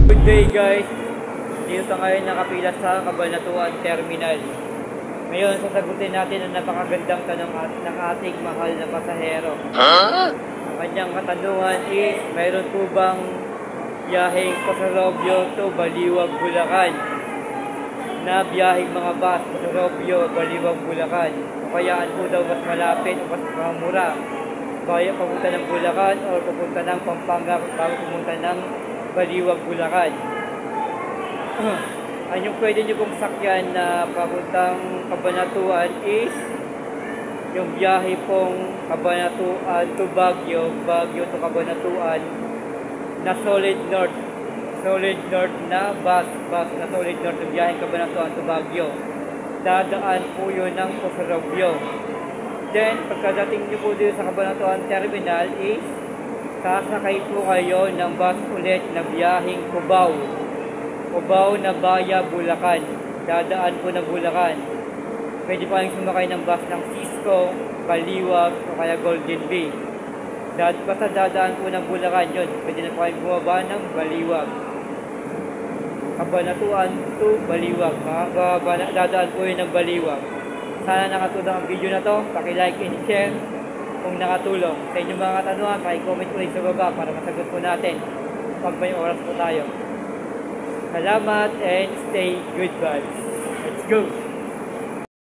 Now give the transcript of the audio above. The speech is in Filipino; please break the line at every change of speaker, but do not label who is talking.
Good day guys, dito tayo nakapila sa Cabanatuan Terminal. Ngayon sasagutin natin ang napakagandang tanong ng ating mahal na pasahero. Ang kanyang katanungan is, mayroon po bang biyaheng Pasarobio to Baliwag, Bulacan? Na biyaheng mga bus, Pasarobio, Baliwag, Bulacan. O kayaan po daw mas malapit o mas mura. Kaya papunta ng Bulacan o papunta ng Pampanga bago pumunta ng Baliwag, Bulacan. Ang pwede nyo pong sakyan na papuntang Cabanatuan is yung biyahe pong Cabanatuan to Baguio, Baguio to Cabanatuan na Solid North na bus na Solid North na biyaheng Cabanatuan to Baguio. Dadaan po yun ng Pasarobio. Then, pagkadating nyo po dito sa Cabanatuan Terminal is sasakay po kayo ng bus ulit na biyaheng Cubao na Baya, Bulacan. Dadaan po na Bulacan. Pwede pa kayong sumakay ng bus ng Cisco, Baliwag, o kaya Golden Bay. Basta dadaan po ng Bulacan yun. Pwede na po kayong bumaba ng Baliwag. Cabanatuan to Baliwag. Dadaan po yun ng Baliwag. Sana nakatulong ang video na to. Paki-like and share kung nakatulong. Sa inyong mga katanungan, paki-comment ulit sa baba para masagot po natin pag may oras po tayo. Salamat and stay good vibes. Let's go!